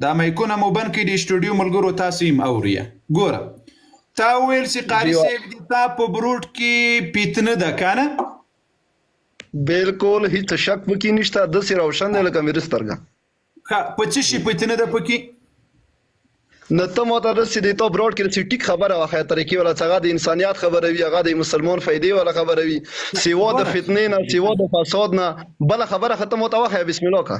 دا مایکونه مو بند کړي د سټوډیو ملګرو تاسو هم اورئ. ګوره تا ویل چې قاري صاحب د تا په بروډ کې پیتنه ده کنه؟ بالکل هیڅ شک پکې نشته، داسې روشن دی لکه مې سترګه. په څه شي پیتنه ده پکې؟ نه ته ماته رسې دی ته بروډ کې رسې ټیک خبره واخه طریقې ولا څنګه د انسانيت خبره وي، هغه د مسلمان فائدې ولا خبره وي، سیوا د فتنې نه سیوا د فساد نه بل خبره ختم وته واخه. بسم الله کا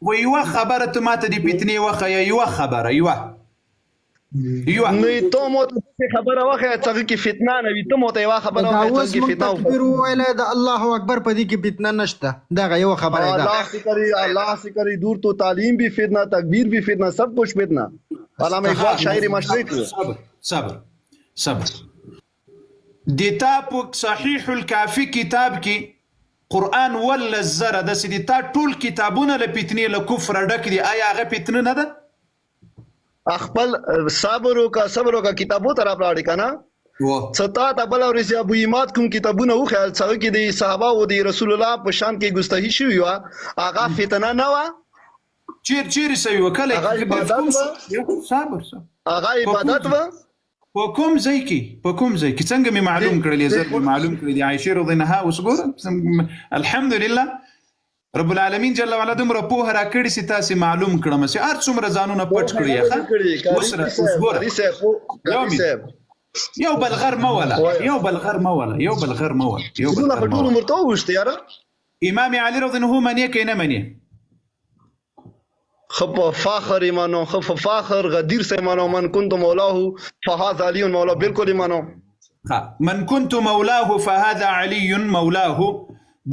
و یو خبره ته ماته د پیتنې واخه یو خبره یو نه ته ماته خبره واخه څنګه کې فتنه نه وي، ته ماته یو خبره واخه څنګه کې فتنه تکبیر ویل د الله اکبر په دې کې فتنه نشته، دا یو خبره ده. الله سے کری دور تو تعلیم بھی فتنہ، تکبیر بھی فتنہ، سب کچھ فتنہ. علامہ اقبال شاعری مشرق صبر دیتا په صحیح الکافی کتاب کې قرآن ولا الزره د سیدتا ټول کتابونه له فتنې له کفر ډک دي، آیا هغه فتنه نه ده؟ خپل صبر وکا کتابو طرف لاړ کنا ستا تبل او رضی ابو ایماد کوم کتابونه و خیال څنګه کې د صحابه او د رسول الله په شان کې ګستاهی شوی و، هغه فتنه نه و. چیر سوي وکاله هغه عبادت و. په کوم ځای کې څنګه می معلوم کړل زه معلوم کړی دی عائشه رضی الله عنها. وسګور الحمدلله رب العالمین جل وعلا دومره په هر کړي سي تاسو معلوم کړم چې ار څومره ځانونه پټ کړی ښه وسره وسګور یو بلغر مولا ټول مرته وشته یار. امام علی رضی الله عنه منی کې نه منی خف فاخر ایمانو خف فاخر غدیر سے ایمانو من كنت مولاه فهذا علي مولا. بالکل ایمانو من كنت مولاه فهذا علي مولاه.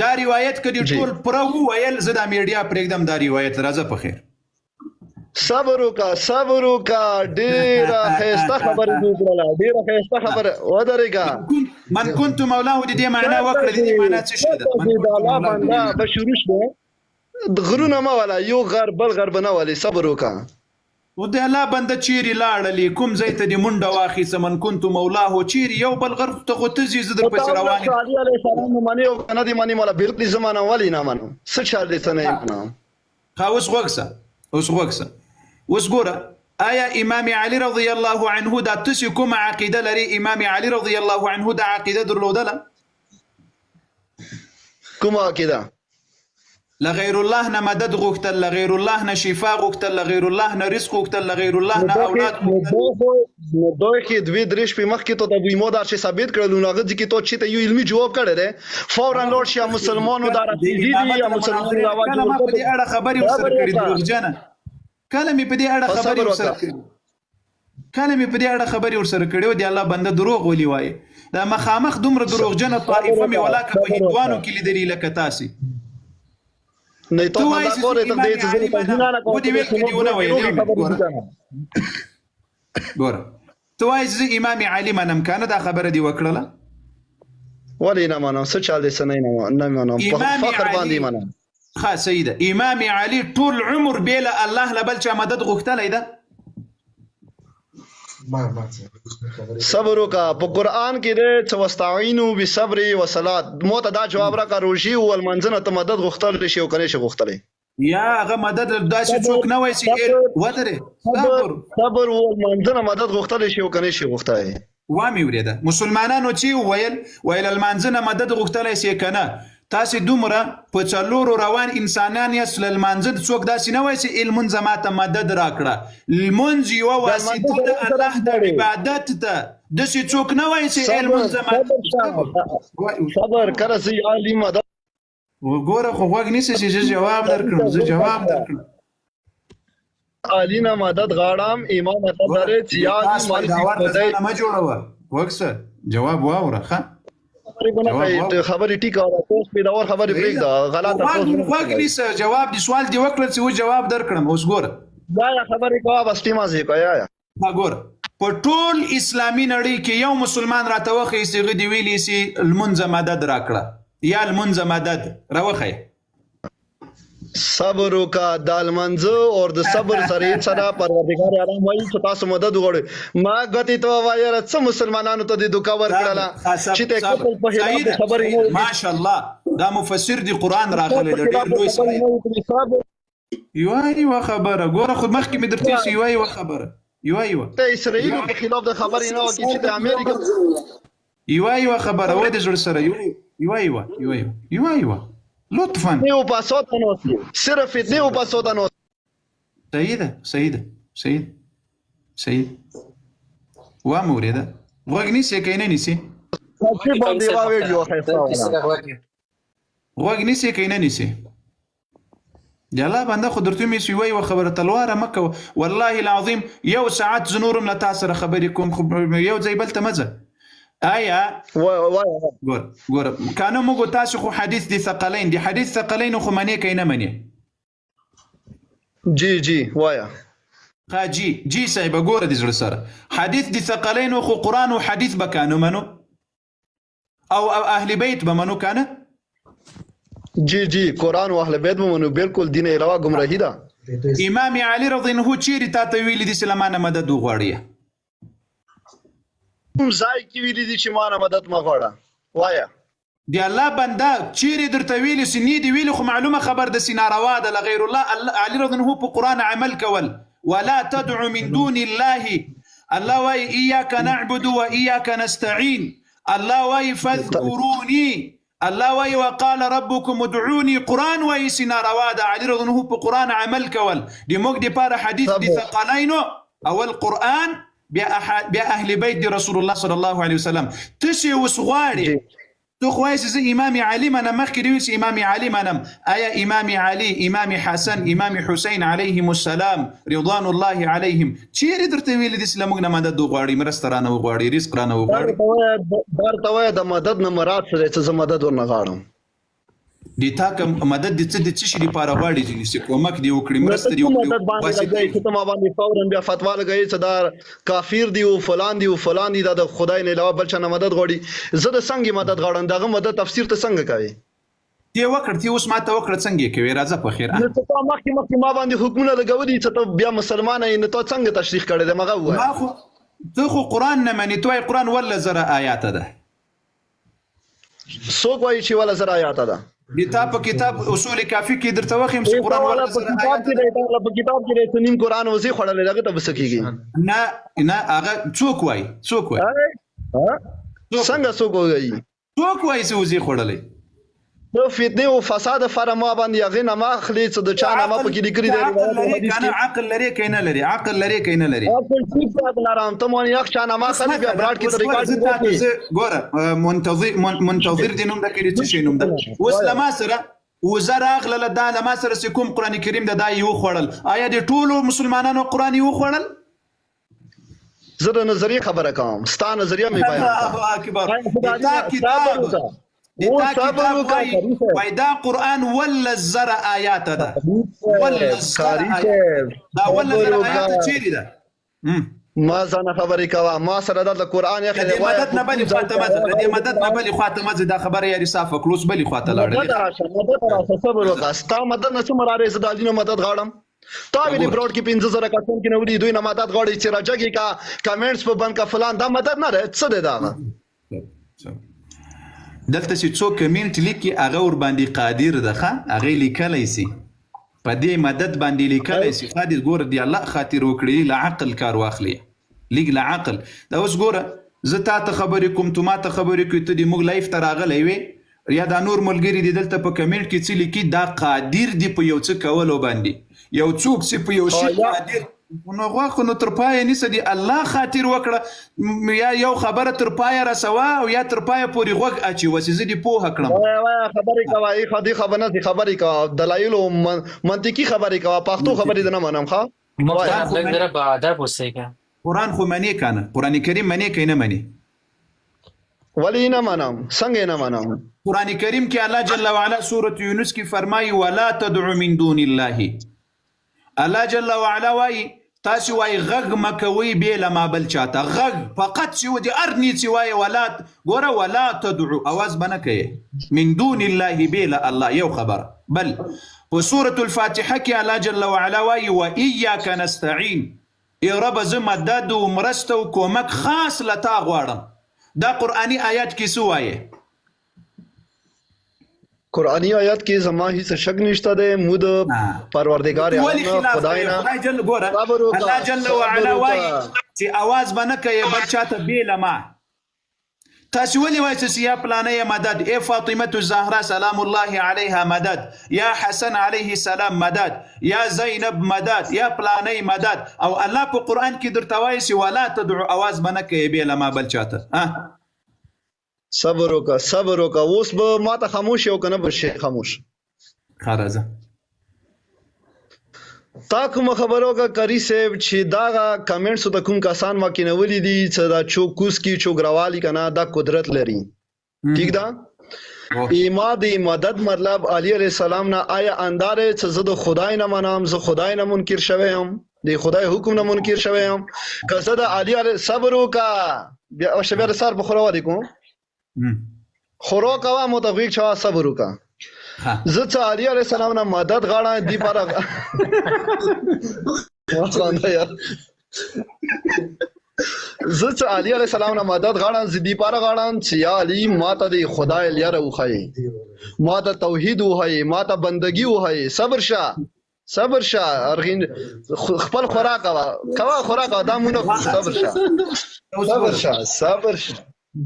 دا روایت کدی ټول پرو ویل زدا میډیا پرېږدم دا روایت راځه په خیر. صبر وکا ډیر خسته خبره وکړه، ډیر خسته خبره ودرېګا. من كنت مولاه د دې معنا وکړه، د دې معنا څه شته؟ الله بندا بشروع شو غرونه ما ولا یو غر بل غر بنا ولا. صبر وکا و د الله بنده چیرې لاړلې کوم ځای ته د منډه واخیسه. من كنت مولاه چیرې یو بل غر ته خو ته ځې زه در پسې روان یم. علي علیه السلام منی او نه دی منی مولا بالکل زمانه ولی نه منو څه چل دې څه نه یم. اوس غوږسه اوس ګوره آیا امام علی رضی الله عنه دا تاسو کوم عقیده لري؟ امام علی رضی الله عنه دا عقیده درلودله کوم عقیده؟ لغیر الله نه مدد غوښتل، لغیر الله نه شفا غوښتل، لغیر الله نه رزق غوښتل، لغیر الله نه اولاد غوښتل. نو دوی کې دوی درش په مخ کې ته د ابو ایماد چې ثابت کړل نو هغه چې ته چې ته یو علمي جواب کړی دی فورا لوړ شي مسلمانانو دا راځي دي یا مسلمانانو راوځي. کله ما په دې اړه خبرې ورسره کړې دروغجنه، کله مې په دې اړه خبرې ورسره کړې و دی الله بنده دروغ ولي وایي. دا مخامخ دومره دروغجنه طائفه مې ولاکه په هندوانو کې لیدلې لکه تاسې نه ته ما دا کوله ته دې چې ګوره ته وایې زه امام علي منم کنه دا خبره دې وکړله ولې نه منم څه چل دې نه منم فخر باندې منم. ښه سیده امام علي ټول عمر بیله الله له بل چا مدد غوښتلی ده؟ صبر وکا په قرآن کې ده چې واستعینوا بالصبر والصلاة. موته دا جواب راکړه روژې او لمانځنه ته مدد غوښتل شي او کنه شي غوښتلی یا هغه مدد داسې څوک نه وایي چې ودرې صبر او لمانځنه مدد غوښتل شي او کنه شي غوښتلی. وامې ورېده مسلمانانو چې ویل لمانځنه مدد غوښتلی شي کنه تاسې دومره په څلورو روان انسانان یاست لمانځه څوک داسې نه وایي چې لمونځ ماته مدد راکړه. لمونځ یوه واسطه د الله د عبادت ده، داسې څوک نه وایي چې لمونځ صبر کله چې عالي مدد وګوره خو غوږ نیسې چې زه جواب درکړم عالي نه مدد غواړم امام ته درې چې مه جوړوه وکسه جواب واوره ښه خبرې ټیکه او تاسو په داور خبرې پرېږده غلطه غوږ نیسه جواب دی سوال دی وکړل چې و جواب درکړم. اوس ګوره دا خبرې کوه بس ټیمه ځې کوه یا ګوره په ټول اسلامي نړۍ کې یو مسلمان راته وښیي چې هغه دې ویلي چې لمونځ مدد راکړه یا لمونځ مدد راوښیه. صبر وکا د لمانځه او د صبر سره پروردګار عالم وایي چې تاسو مدد وغواړئ. ما غتی ته وایي څه مسلمانانو ته د دوکا ورکړله چې ته خپل په هیله خبرې ماشاءالله دا مفسر دی قرآن راغلی دی ډېر لوی سړی. یوه خبره ګوره خو مخکې مې درته ایسي یوه خبره یوه د اسرائیل په خلاف د خبرې نه وکړي چې د امریکا یوه خبره وای د زړه سره یوه لطفا نه او پاسوت نه اوسي صرف نه او پاسوت نه سید وا مورده غوږ نیسې که نه نیسې چې باندې وا ویډیو خسته غوږ نیسې که نه نیسې د الله بنده خو درته مې سي یوه خبره تلواره مه کوه والله العظیم یو ساعت زه نور هم له تا سره خبرې کوم خو یو ځای بل ته مه ځه آیا ګوره کنه موږ تاسو خو حدیث دي ثقلین دي حدیث ثقلین خو منې که نه منې جی وایا جی صاحب ګوره د زړه سره حدیث دي ثقلین خو قرآن و حدیث به کانو منو او اهل بیت به منو کنه جی قرآن و اهل بیت به منو بالکل دین علاوه گمراهی ده امام علی رضی الله عنه چیرې تا ته ویلي دي چې له مانه مدد وغواړې ځای کې ویلي دي چې مانه مدد مه غواړه وایا دی الله بنده چیرې درته ویلي چې نه دي ویلي خو معلومه خبر د سي ناروا ده لغیر الله علی رضی الله عنه په قرآن عمل کول ولا تدعو من دون الله الله وايي إياك نعبد وإياك نستعين الله وايي فاذكروني الله وايي وقال ربكم ادعوني قرآن وايي سينا رواد علي رضي الله په قرآن عمل کول دي موږ د پاره حدیث دي ثقلین او القرآن بیا اهل بیت دی رسول الله صلی الله علیه وسلم تشي وسغواړي تو خوایس زه امام علی منم مخکې دی چې امام علی منم آیا امام علی امام حسن امام حسین علیهم السلام رضوان الله علیهم چیرې درته ویل دي چې موږ نه مدد وغواړي مرسته رانه وغواړي رزق رانه وغواړي درته وایه د مدد نه مراد څه دی چې زه مدد ورنه غواړم دی تا که مدد د څه شي لپاره غواړي چې کومک دی وکړي مرسته دی وکړي چې ته ما باندې فورا بیا فتوا لګوي چې دا کافر دی او فلان دی دا د خدای نه علاوه بل چا نه مدد غواړي زه د څنګه مدد غواړم دغه مدد تفسیر ته څنګه کوي دی وکړ اوس ما ته وکړه څنګه کوي راځه په خیر نو ته مخکې ما باندې حکمونه لګولي چې ته بیا مسلمان یې نو ته څنګه تشریح کړې ده مغه وایي ما خو ته خو قرآن نه منې ته وایې قرآن ولا زره آیات ده څوک وایي چې ولا زره آیات ده تا په کتاب اصول کافی کې درته وخیم چې قرآن ولا په کتاب کې دی نیم قرآن وزي خوړلې دغه ته بس کېږي نه هغه څوک وایي څنګه څوک وایي چې وزي خوړلې نو فتنه او فساد فرما باندې هغه نه ماخلي چې د چا نه په کې لیکري دی عقل لري کینه لري عقل ټیک لرم ته مونږ یو چا نه ماخلي بیا براډ کې طریقه ګوره منتظر دي نوم د کړي څه شي نوم ده اوس لما سره وزر اغله دا لما سره کوم قران کریم د دا یو خوړل آیا د ټولو مسلمانانو قران یو خوړل زه د نظریه خبره کوم ستا نظریه مې بیان الله اکبر دا قرآن ولا الزر آیات ده ولا الزر آیات چیرې ده ما ځانه خبرې کوه ما سره د قرآن یې د مدد نه بلې خواته مزه دا خبره یې صافه کلوس بلې خواته لاړه مدد راشه صبر وکړه ستا مدد نه څه مراره زه د دینو مدد غواړم تا ویلي براډ کې 15,000 کسان کې نه ولي دوی نه مدد غواړي چې راجګي کا کمنټس په بند کا فلان دا مدد نه ده څه دی دا دلته چې څوک کمنټ لیکي هغه ور باندې قادر ده هغه لیکلی سي په دې مدد باندې لیکلی سي قادر ګوره دی الله خاطر وکړي له عقل کار واخلي لیک له عقل دا اوس ګوره زه تا ته خبرې کوم تو ما ته خبرې کوي ته دې موږ لایف ته راغلی وې یا دا نور ملګري دي دلته په کمنټ کې څه لیکي دا قادر دي په یو څه کولو باندې یو څوک چې په یو شي قادر نو غواخو نو تر پایه نیسه دی الله خاطر وکړه یا یو خبره تر پایه رسوه او یا تر پایه پورې غوږ اچوه چې زه دې پوهه کړم خبرې کوه خبرې کوه دلایل او منطقي خبرې کوه پښتو خبرې نه منم قرآن خو منې کنه قرآن کریم منې که نه منې ولی نه منم څنګه نه منم قرآن کریم کې الله جل وعلا سورة یونس کې فرمایي ولا تدعو من دون الله الله جل وعلا وایي تاسو وای غږ مکوي به لما بل چاته غږ فقط چې ودي ارني چې وای ګوره ولا تدعو اواز بنه کوي من دون الله به الله یو خبر بل په سوره الفاتحه کې الله جل وعلا وای واياك نستعين ای رب ز مدد او مرسته او کومک خاص لتا غواړم دا قرآنی آیات کې سو وایي قرآنی آیات کې زما هیڅ شک نشته ده مود پروردگار عالم خدای نه خدای جل ګوره الله جل وعلا وایي چې आवाज بنه کوي بل چاته بیل ما تاسو ولي وایي چې یا پلانې مدد اے فاطمه الزهرا سلام الله عليها مدد یا حسن عليه السلام مدد یا زینب مدد یا پلانې مدد او الله په قران کې درته وایي چې ولا تدعو आवाज بنه کوي بیل ما بل چاته صبر وکا اوس به ما ته خاموش یو کنه به شي خاموش خارزه تا کوم خبرو کا کری صاحب چې دا کمنټس د کوم کسان ما کې نولې دي چې دا چوکوس کی چوغراوالي کنه دا قدرت لري ٹھیک ده ایماد مدد مطلب علی علیہ السلام نه آیا اندار چې زه د خدای نه منم زه خدای نه منکر شوی هم د خدای حکم نه منکر شوی هم کزه د علی علیہ صبر وکا بیا او شبیر سر بخورو ولیکم خورو کوا متفق شوا صبر وکا زه چې علی علیہ السلام نه مدد غواړم دی پاره زه چې علی علیہ السلام نه مدد غواړم زدي پاره غواړم چې یا علی ماته د خدای لیاره وخی ماته توحید وخی ماته بندگی وخی صبر شه ارغین خپل خوراک کوا خوراک ادمونه صبر شه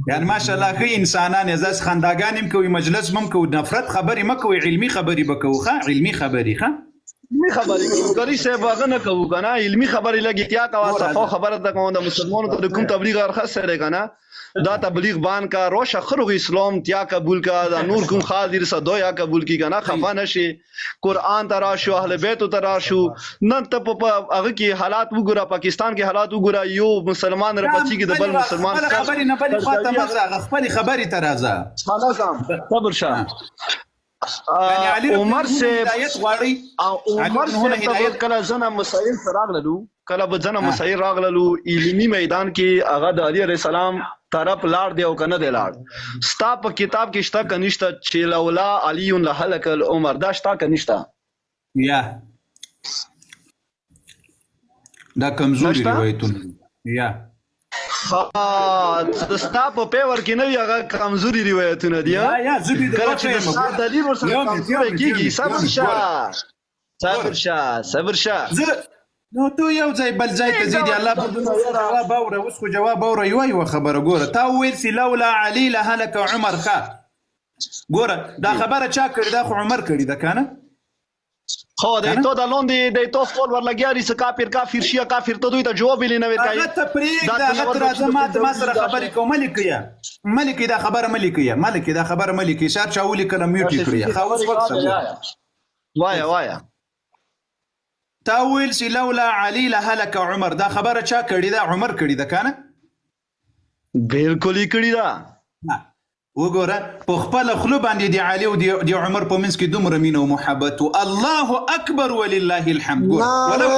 یعنی ماشاءالله که انسانان ازاز خنداگانیم کوي مجلس مم کوي نفرت خبري مکوي علمي خبري بکوي علمي خبري کری سے باغنه کوو کنه علمی خبرې لګی کیا کا صفه خبره د کوم د مسلمانانو ته کوم تبلیغ ارخص سره کنه دا تبلیغ بان کا روش خرغ اسلام تیا قبول کا دا نور کوم خاطر سه دویا قبول کی کنه خفا نشي قران تراشو اهل بیت تراشو نن ته په هغه کې حالات وګوره پاکستان کې حالات وګوره یو مسلمان رپچی کې د بل مسلمان خبرې نه بل خاطر مزه خپل خبرې ترازه خلاص صبر شه عمر سے کله زنه مسائل راغللو کله به زنه مسائل راغللو علمی میدان کې هغه د علی علیہ السلام طرف لاړ دی او کنه دی لاړ ستا په کتاب کې شته کنيشته چې لولا علی لهلك العمر دا شته کنيشته یا دا کمزوري روایتونه یا ستا په پیور کې نه هغه کمزوري روایتونه دي یا زبې د دلیل سره کیږي صبر شه نو تو یو ځای بل ځای ته زیدي الله په جواب اوره اوس خو جواب اوره یو خبره ګوره تا ویل سی لولا علی لهلك عمر خا ګوره دا خبره چا کړی دا خو عمر کړی دا کنه خو د تو د لوندې د تو خپل ورلګیاري څخه کافر شیا کافر ته دوی ته جواب لینه ورکای دا ته پریک دا غتر ازمات ما سره خبرې کوم ملکیه دا خبره ملکیه دا خبره ملکیه شار چاولي کلم میوټ کړی خاوس وخت وایا تاویل سی لولا علی لهلك عمر دا خبره چا کړی دا عمر کړی دا کنه بالکل کړی دا وګوره په خپل خلو باندې دی علی او دی عمر په منځ کې دومره مینه او محبت الله اکبر ولله الحمد ولو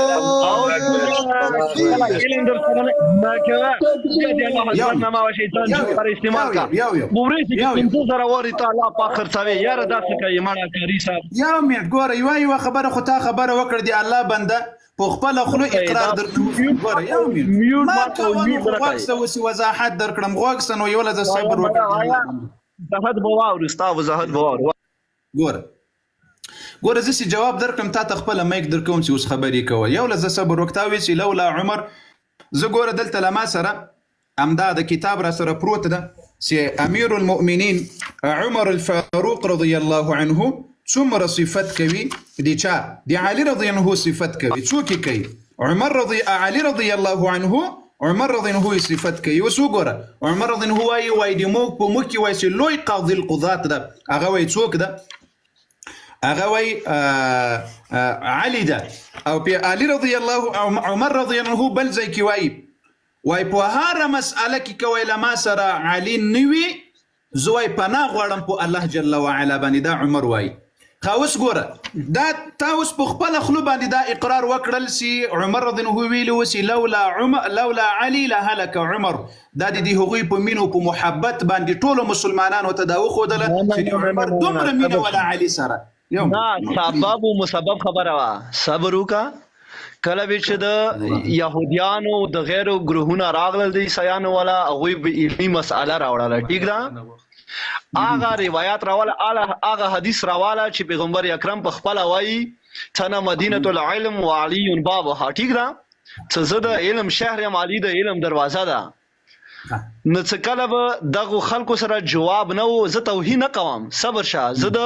یا مې ګوره یو خبره خو تا خبره وکړ دی الله بنده په خپل خلو اقرار درکړو ګوره یو ما کوم وضاحت درکړم غوښنه یو لږ صبر وکړه زهد بوار استا وزهد بوار ګوره زه سي جواب درکم تا خپل مایک درکوم چې اوس خبرې کوي یو لږ صبر وکړاوي چې لولا عمر زه ګوره دلته لما سره امدا د کتاب را سره پروت ده چې امیر المؤمنین عمر الفاروق رضی الله عنه څومره صفت کوي دي چا دي علي رضی الله عنه صفت کوي څوک کوي علي رضی الله عنه عمر رضی الله عنه صفت کوي وسوګره عمر رضی الله عنه وای دی مو په مکه وای چې لوی قاضي القضات ده هغه وای څوک ده هغه وای علي ده او په علي رضی الله عمر رضی الله عنه بل ځای کې وای په هر مسأله کې کوي لما سره علي نوي زوی پناه غواړم په الله جل وعلا باندې دا عمر وای خاوس ګوره دا تاسو په خپل خلو باندې دا اقرار وکړل سي عمر رضی الله عنه ویلو سي لولا علي لهلك عمر دا دي هغوی په مینو په محبت باندې ټول مسلمانانو ته دا وخودله چې عمر دومره مینه ولا علي سره دا سبب او مسبب خبره وا صبر وکا کله چې د يهوديانو د غیرو ګروهونو راغلل دي سيانو ولا هغه به علمي مسأله راوړل ټیک ده هغه روایت راواله هغه حدیث راواله چې پیغمبر اکرم په خپل وایي تنه مدینه العلم وعلی بابها ٹھیک ده څه زه د علم شهر یم علی د علم دروازه ده نو څه کله به دغه خلکو سره جواب نه و زه توهین نه کوم صبر شه زه د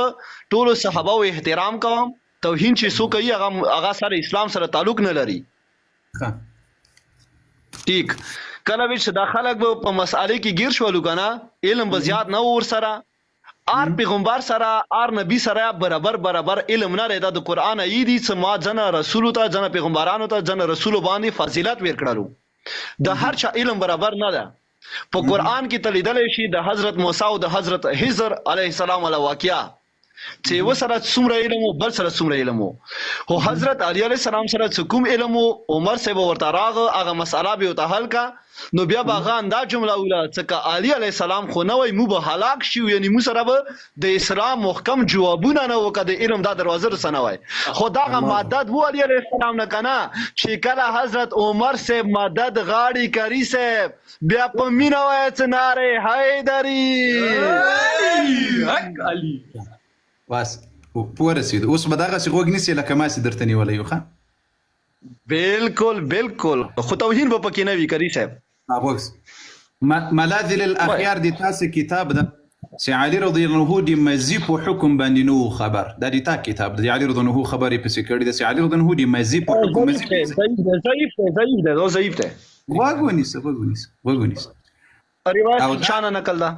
ټولو صحابه او احترام کوم توهین چې څوک کوي هغه سره اسلام سره تعلق نه لري ٹھیک کله چې دا خلک په مسالې کې گیر شولو کنه علم به زیات نه ور سره ار پیغمبر سره ار نبی سره برابر علم نه لري د قران ایدي سما جن رسول ته جن پیغمبرانو ته جن رسول باندې فضیلت ورکړلو د هر چا علم برابر نه ده په قران کې تلیدل شي د حضرت موسی او د حضرت خضر علیه السلام له واقعیا چې وسره څومره علم او بل سره څومره علم او حضرت علی علیه السلام سره کوم علم او عمر سے ورته راغ هغه مساله به ته حل کا نو بیا باغان دا جمله اوله چې علی علیه السلام خو نه وای مو به هلاک شي یعنی مو سره به د اسلام محکم جوابونه نه وکړي علم دا دروازه رسنه وای خداغه مدد وو علی علیه السلام نه کنه چې کله حضرت عمر سے مدد غاړي کری سے بیا په مینا وای چې ناره حیدری حق علی واس پورسید اوس به دغه څه غوګ نسی لکه ما سي درته نیولې یو ښه بالکل خو توهین به پکې نه وی کری صاحب وګس ملاذ الاخيار دي تاسو کتاب ده سي علي رضي الله عنه دي مزيف حكم باندې نو خبر دا دي تا کتاب دي علي رضي الله عنه خبري په سکړی ده سي علي رضي الله عنه دي مزيف حكم ضعیف ده وګونیس روایت چانه نقل ده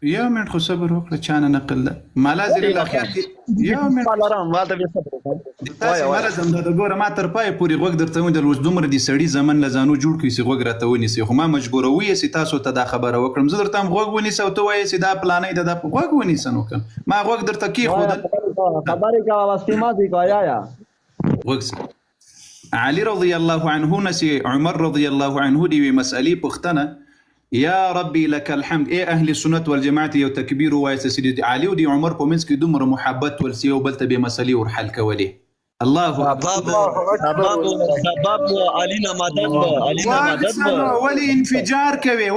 یا من خو صبر وکړه چانه نقل ده ملاذ الاخيار یا من لرم واده به صبر تاسو مرزم د ګوره ما تر پای پوری غوږ درته وندل اوس دومره دي سړی زمن لزانو جوړ کړي سي غوږ راته ونیسي خو ما مجبوروي سي تاسو ته دا خبره وکړم زه درته غوږ ونیسه او ته وایې سي دا پلانې د غوږ ونیسه نو کوم ما غوږ درته کی خو خبرې کا واستما دي کویا غوږ علي رضي الله عنه نسي عمر رضي الله عنه دي مسألې پختنه يا ربي لك الحمد ايه اهل السنه والجماعه يو تكبير وايس سيدي علي ودي عمر په منځ کې دومره محبت ولسي او بلته به مسلې ور حل کولې الله سبب علينا مدد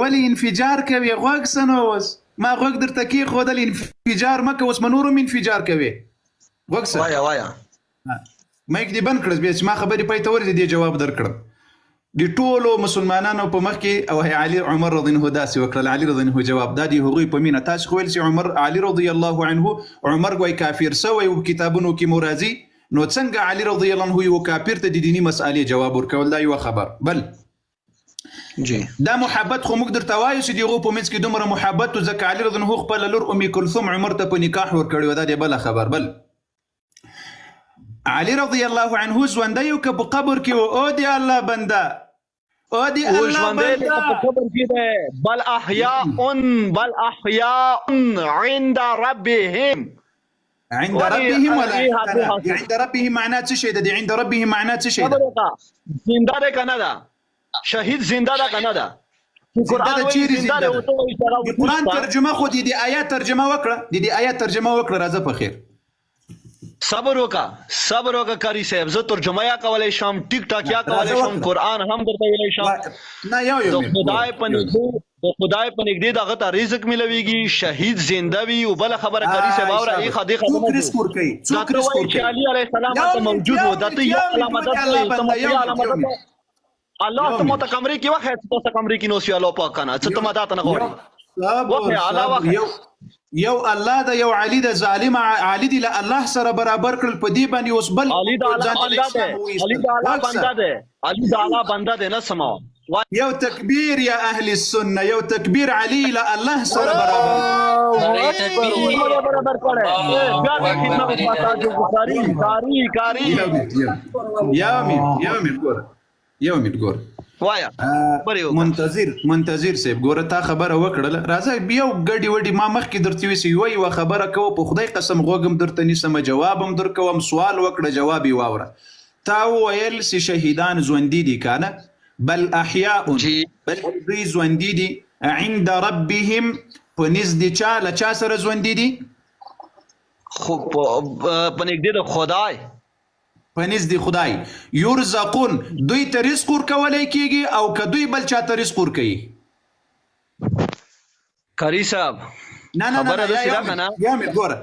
ولي انفجار کوي غوږ سنوس ما غوږ درته کې خودل انفجار مکه اوس منورم انفجار کوي غوږ سره وایا ما یک دی بند کړس به ما خبرې پای ته ورته دی جواب درکړم دی ټولو مسلمانانو په مخ کې او علي عمر رضی الله عنه داسې وکړل علي رضی الله عنه جواب دادی هغوی په مینه تاسو خو ویل چې عمر علي رضی الله عنه عمر ګوي کافر سوی او کتابونو کې مرازي نو څنګه علي رضی الله عنه یو کافر ته د دینی مسالې جواب ورکول دا یو خبر بل جی دا محبت خو موږ درته وایو چې دیغه په منځ کې دومره محبت او ځکه علي رضی الله عنه خپل لور ام کلثوم عمر ته په نکاح ورکړی دا دی بل خبر بل علي رضی الله عنه ژوندۍ او په قبر کې او دی الله بنده او دی الله بنده په قبر کې ده بل احیاء عند ربهم عند ربهم ولا عند ربهم معناه څه شي ده عند ربهم معناه څه شي ده زنده ده کنه ده شهید زنده ده کنه ده قرآن ترجمه خو دي آیات ترجمه وکړه راځه په خیر صبر وکا کاری صاحب زه ترجمه یا کولای شم ټیک ټاک یا کولای شم قران هم درته ویلای شم نه یو خدای په نګدې دغه ته رزق ملويږي شهید زنده وي او بل خبره کاری صاحب اور ای خدای څوک رسکور کوي علي علیه السلام ته موجود و دته یو علامت الله ته مت کمرې کې وخت ته کمرې کې نو سی الله پاک کنه څه ته مدد نه غواړي یو الله دا یو علي دا ظالم علي دی له الله سره برابر کړل په دی باندې اوس بل علي دا الله بنده ده نه سمو یو تکبیر یا اهل السنه یو تکبیر علي له الله سره برابر یو امید ګور وایا منتظر سیب ګوره تا خبره وکړل راځه بیا ګډي وډي ما مخ کې درته وسی یو خبره کو په خدای قسم غوګم درته نسم جوابم درکوم سوال وکړه جواب یې واوره تا ویل سي شهیدان ژوندۍ دي کنه بل احیاء بل دوی ژوندۍ دي عند ربهم پنځ دي چا سره ژوندۍ دي خو پنځ دي خدای پنځ دی خدای یرزقون دوی ته رزق ورکولای کیږي او که دوی بل چا ته رزق ورکوي کاری صاحب نه نه خبره نه د یا سیدا کنه یا مې ګوره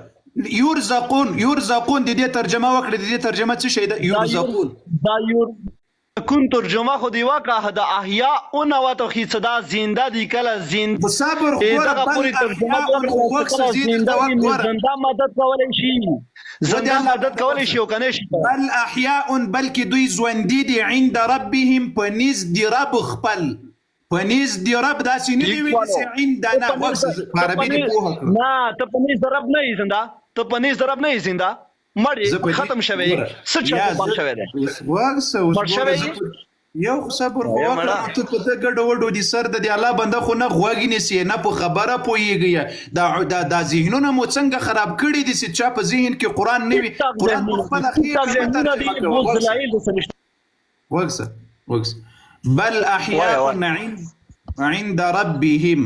یرزقون د دې ترجمه وکړه، د دې ترجمه څه شي ده؟ یرزقون دا یرزقون ترجمه خو دی واکه د احیا او نو تو خي صدا زنده دی کله زنده صبر دا پوری ترجمه وکړه زنده مدد کولای شي، زنده مدد کولای شي او کنه شي بل احیاء بلکې دوی ژوندي دي عند ربهم پنيز دی رب خپل، پنيز دی رب داسې نه دی ویل چې عندنا وقت عربي دی په هکله نه ته پنيز رب نه زنده، ته پنيز رب نه زنده مړی ختم شوی څه چا په شوی دی ورسه یو صبر وکړه ته په دې ګډ وډو دي سر د الله بنده خو نه غوږی نسی نه په خبره پويږي دا ذهنونه مو څنګه خراب کړي دي چې چا په ذهن کې قران نه وي قران خپل اخیر وکس بل احياء عند ربهم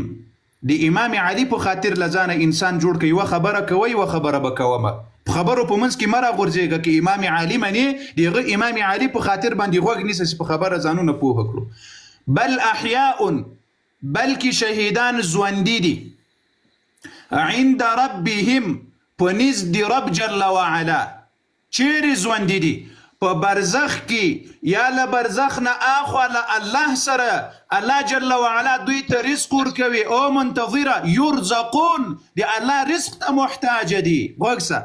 د امام علي په خاطر لزانه انسان جوړ کوي و خبره کوي و خبره بکومه خبرو په منځ کې مرا غورځيږي کې امام علي مني دیغه امام علي په خاطر باندې غوږ نیسي په خبره ځانونه پوه کړو بل احياء بلکې شهیدان ژوندۍ دي عند ربهم پنځ دی رب جل وعلا چیرې ژوندۍ دي په برزخ کې یا له برزخ نه اخو له الله سره الله جل وعلا دوی ته رزق ورکوي او منتظره يرزقون دی الله رزق ته محتاج دي وګسه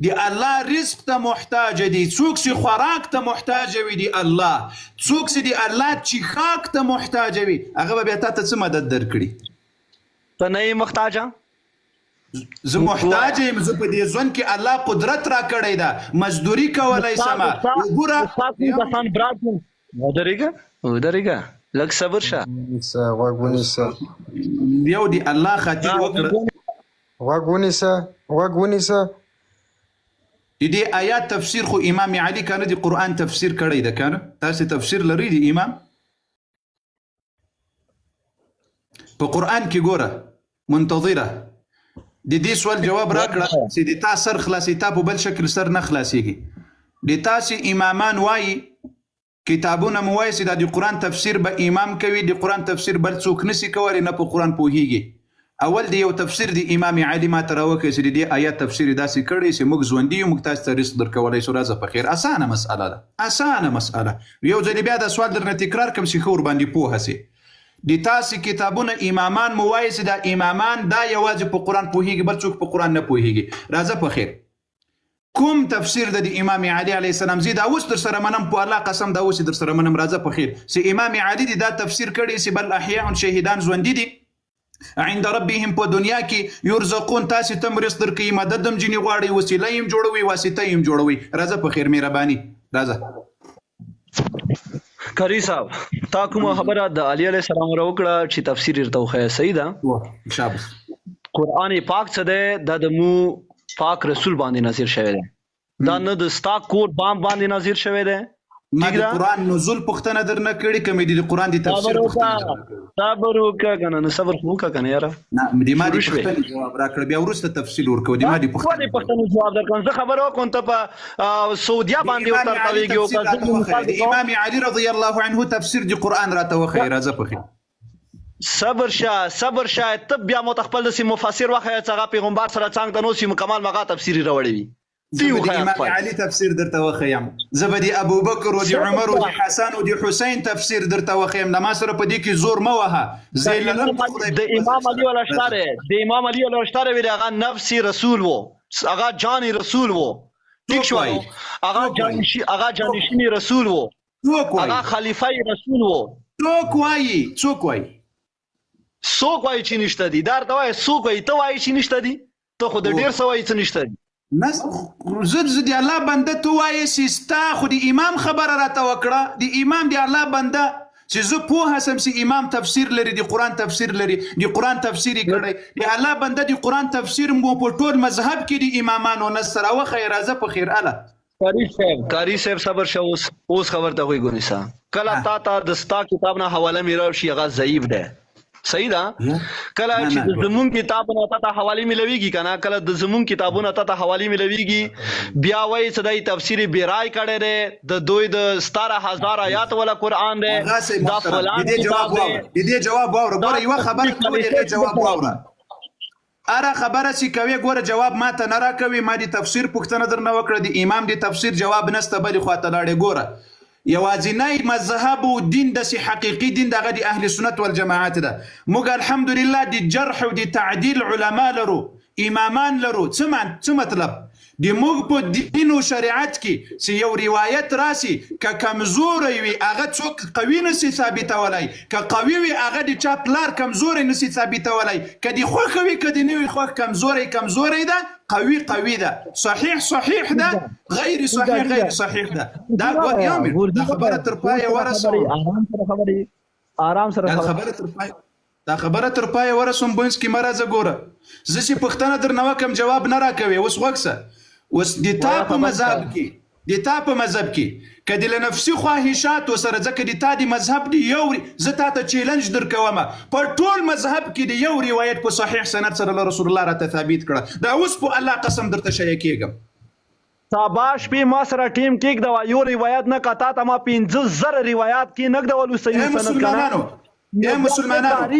دی الله رزق ته محتاج دي څوک چې خوراک ته محتاج وي دی الله څوک چې دی الله چې خاک ته محتاج وي هغه به ته څه مدد درکړي ته نه محتاجه زه محتاج یم زه په دې ځون کې الله قدرت را کړی دا مزدوري کولای سم وګوره کسان براتون ودرېګه لږ صبر شه غوږ یو دی الله خاطر وکړه غوږ ونیسه د دې آیات تفسیر خو امام علي کنه دی قرآن تفسیر کړی ده کنه تاسو تفسیر لري دی امام په قرآن کې ګوره منتظره د دې سوال جواب راکړه چې د تا سر خلاصي تا په بل شکل سر نه خلاصيږي د تاسو امامان وایي کتابونه مو وایي چې د قرآن تفسیر به امام کوي د قرآن تفسیر بل څوک نسی کولی نه په قرآن پوهیږي اول دی یو تفسیر دی امام علي ما تراوکه چې د آیات تفسیر داسې کړی چې موږ ژوندۍ یو موږ تاسو ته رزق درکولای شو راځه په خیر اسانه مسأله ده اسانه مسأله یو ځل بیا د سوال درنه تکرار کوم چې خور باندې پوهه سي د تاسو کتابونه امامان مو وایي چې د امامان دا یوازې په قرآن پوهیږي بل څوک په قرآن نه پوهیږي راځه په خیر کوم تفسیر د امام علي عليه السلام زی دا اوس در سره منم په الله قسم دا اوس در سره منم راځه په خیر چې امام علي دا تفسیر کړی چې بل احیاء شهیدان ژوندۍ دي عند ربهم په دنیا کې يرزقون تاسو تم رزق درکې مددم جنی غواړي وسیله يم جوړوي واسطه يم جوړوي راځه په خیر مهرباني راځه کری صاحب تا کومه خبره د علي عليه السلام وکړه چې تفسیر ورته خو صحیح ده شاباش قران پاک څه ده د مو پاک رسول باندې نازل شوی ده دا نه د ستا کور باندې نازل شوی ده ما د قرآن نزول پختنه در نه کړي کومې د قرآن د تفسیر پختنه صبر وکړه کنه نو صبر وکړه کنه یاره نه د ما د پختنه جواب راکړ بیا ورسته تفصیل ورکو د ما د پختنه جواب درکړم زه خبرو کوم ته په سعودیا باندې وترتاویږي او امام علي رضی الله عنه تفسیر د قرآن راته وخی راځه پخې صبر شه ته بیا متخپل د مفسر واخه څنګه پیغمبر سره څنګه د نو سیم کمال مغا تفسیری راوړی وي زبدي امام علي تفسير درته وخيم زبدي ابو بكر ودي عمر ودي حسن ودي حسين تفسير درته وخيم لما سره په دې کې زور ما وها زي د امام علي ولا اشتاره د امام علي ولا اشتاره ویل هغه نفسي رسول وو هغه جاني رسول وو ټیک شو هغه جانشینی رسول وو هغه خلیفہ رسول وو څوک وایي چې نشته دي درته وایي څوک وایي ته وایي چې نشته دي ته خو د ډیر سوای چې نشته دي نس زد دی الله بنده تو وایي ستا خو د امام خبره راته وکړه د امام دی الله بنده چې زه پوهه سم چې امام تفسیر لري د قرآن تفسیر لري د قرآن تفسیر کړی دی الله بنده د قرآن تفسیر مو په ټول مذهب کې د امامانو نصر او خیر راځه په خیر اله کاری صاحب صبر شو اوس خبر ته وي ګونیسا کله تا د ستا کتاب نه حواله میراو شي هغه ضعیف ده صحیح ده کله چې زمون کتابونه ته حواله ملويږي کنه کله د زمون کتابونه ته حواله ملويږي بیا وایي صدای تفسیر بیرای کړي ده د دوی د 17000 آیات ولا قران ده دا فلان دې جواب واور ګوره یو خبر کوي دې جواب واور اره خبره چې کوي ګوره جواب ما ته نه راکوي. ما د تفسیر پوښتنه درنه وکړه د امام د تفسیر جواب نسته بلې خواته لاړې. ګوره یوازینی مذهب او دین داسې حقیقي دین دغه د اهل سنت والجماعت ده. موږ الحمدلله د جرح او د تعدیل علما لرو، امامان لرو. څه مطلب د موږ په دین او شریعت کې چې یو روایت راسي که کمزوری وي هغه څوک قوي نسي ثابتولی، که قوي وي هغه د چا پلار کمزوری نسي ثابتولی، که د خوښه وي که د نه وي خوښ، کمزوری ده، قوي ده، صحیح ده، غیر صحیح ده. دا دا خبره تر پایه ورسوم. دا خبره تر پایه ورسوم بونس کې مرزه. ګوره زه چې پوښتنه درنه وکم جواب نه راکوي. اوس وکسه اوس د تا په مذهب کې که د لنفسي خواهشاتو سره ځکه د تا د مذهب د یو زه تا ته چیلنج درکوم په ټول مذهب کې د یو روایت په صحیح سند سره له رسول الله راته ثابت کړه. دا اوس په الله قسم درته شیعه کېږم. ساباش پی ما سره ټیم کېږ دا یو روایت نه کتا ته ما 15,000 روایات کې نګدول صحیح سند کنه. یا مسلمانانو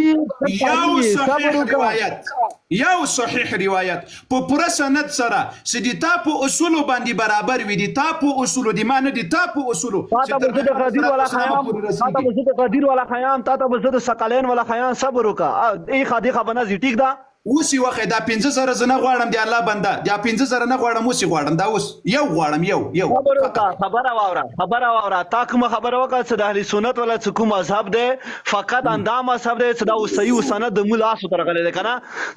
یو صحیح روایت په پوره سند سره چې د تا په اصولو باندې برابر وي، د تا په اصولو د ما نه د تا په اصولو تا ته به زه د قدیر والا خیام تا ته به زه د ثقلین والا خیام صبر وکړه ای خادي خبنه ټیک ده. اوس یې وخت دا 15,000 زه نه غواړم د الله بنده، دا 15,000 نه غواړم، اوس یې غواړم. دا اوس یو غواړم یو خبره واوره تا کومه خبره وکړه چې د اهل سنت ولا چې کوم مذهب دی فقط اندام مذهب دی چې دا صحیح سند د مولا سو تر غلې کنه.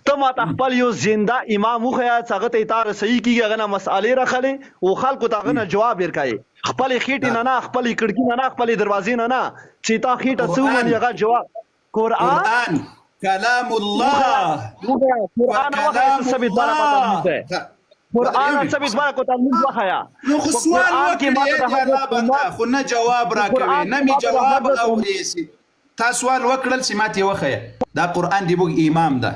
ته ما خپل یو زنده امام وخیا چې هغه ته تار صحیح کیږي هغه مسالې راخلې او خلکو ته غنه جواب ورکړي. خپل خېټې نه خپل کړکۍ نه خپل دروازې نه چې تا خېټه سومن هغه جواب قرآن كلام الله قرآن ثبت بارك وتعالى وخيا نو سوال وکړي الله بنده خو نه جواب راکوي نه می جواب اوريسي. تا سوال وکړل چې ماته وخیا دا قرآن دی بوګ امام ده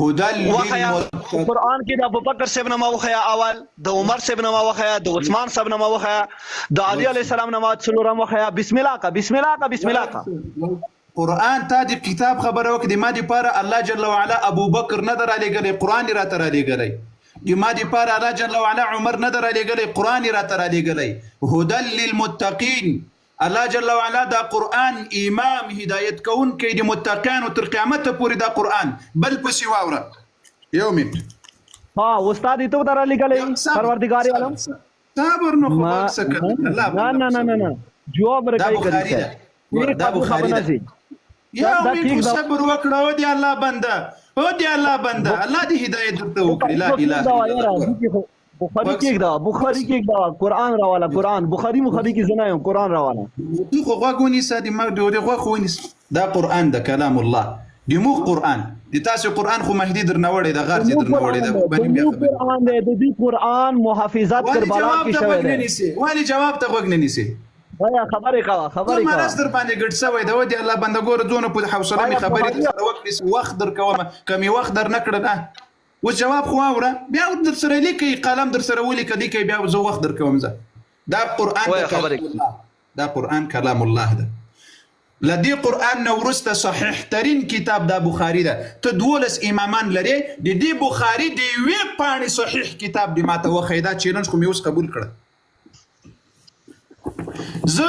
هدى قرآن کې د ابوبکر صاحب نما وخیا اول، د عمر صاحب نما وخیا، د عثمان صاحب نما وخیا، د علي عليه السلام نما څلورم وخیا. بسم الله کا قرآن تا دی کتاب خبره وکړه د ما دی پاره الله جل وعلا ابو بکر نه در علی ګری قرآن را تر علی ګری، د ما دی پاره الله جل وعلا عمر نه در علی ګری قرآن را تر علی ګری. هدى للمتقین الله جل وعلا دا قرآن امام هدایت کون کې د متقین تر قیامت پورې دا قرآن بل پسې واوره. یو منټ استاد ته در علی ګری پروردگار عالم صبر نو خو سکه الله نه جواب راکړي دا بخاری ده. یا امید صبر وکړه او دی الله بنده الله دی هدایت درته وکړي. لا اله الا الله. بخاری کې دا قرآن راواله قرآن بخاری کې زنایم قرآن راواله تو خو غوونی سادي ما دوی غوونی دا قرآن ده کلام الله دی مو قرآن دی تاسو قرآن خو مهدی درنوړی د غرض درنوړی د باندې قرآن د دې قرآن محافظات کربلا کې شوی دی. ولی جواب ته غوګ نه نیسی خبرې کا ما نظر باندې ګډ سوی دا ودی الله بنده ګور دونه په حوصله می خبرې سره وخت در کوم کمی وخت در نکړه نه و جواب خو اوره بیا در سره لیکي قلم در سره ولي کدي کوي بیا زه وخت در کوم زه. دا قرآن کلام الله ده. لدی قرآن نورسته صحیح ترین کتاب دا بخاری ده. ته 12 امامان لري د دې بخاری دی وی پانی صحیح کتاب دی ماته وخیدا چیلنج خو می اوس قبول کړه. زه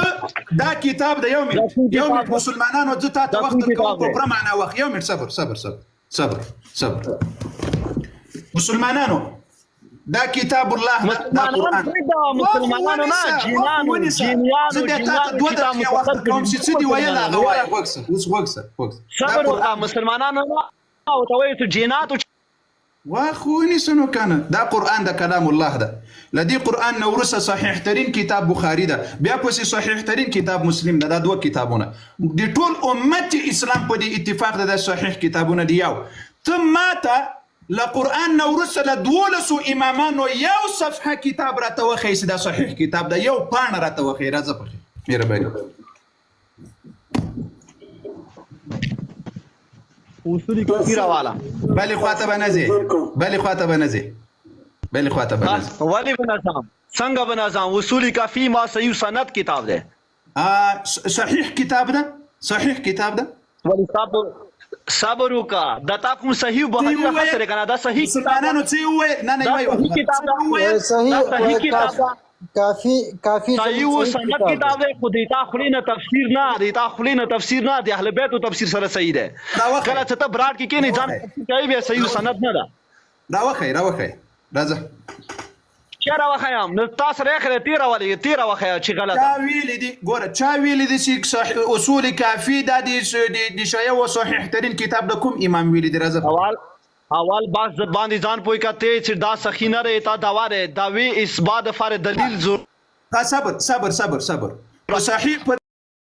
دا کتاب د یو منټ مسلمانانو زه تا ته وخت درکوم په معنا وخت. یو منټ صبر مسلمانانو دا کتاب الله دا قرآن مسلمانانو نه جنانو کوم چې دی ویل هغه وایي وکسه صبر مسلمانانو نه او توي جنات واخوني سنو كان دا قرآن دا كلام الله ده. لدي قرآن نورسه صحيح ترين كتاب بخاري ده بیا پسې صحيح ترين كتاب مسلم ده. دا دوه کتابونه دي ټول امت اسلام په دې اتفاق ده صحيح کتابونه دي. یو ته ماته لقرآن نورسه ل 12 امامانو یو صفحه کتاب را توخی دا صحيح کتاب ده یو پاڼه را توخی راځه په مهرباني اصولي کوي راواله بل خواته بنزي ولی بنظام څنګه بنظام اصولي کافی ما صحیح سند کتاب ده صحیح کتاب ده ولی صبر وکا دا تا کوم صحیح بخاری را خاطر کنه دا صحیح مسلمانانو څه وویل نه دا یو صحیح کتاب دا صحیح کتاب دا کافی صحیح و سند کتاب ہے خود دیتا خلینه تفسیر نه دیتا خلینه تفسیر نه د اهل بیت تفسیر سره صحیح ده کله چې ته براډ کې نه ځان کوي به صحیح سند نه ده راوخی راځه چا راوخیام نو تاسو راخره تیر وخیا چې غلط چا ویل دي ګوره چا ویل دي چې صحیح اصول کافی د دي شایع او صحیح ترین کتاب د کوم امام ویل دي راځه اول باز باندې ځان پوي کته چې دا سخینه ره تا دا واره دا وی اثبات فار دلیل زور صبر صحیح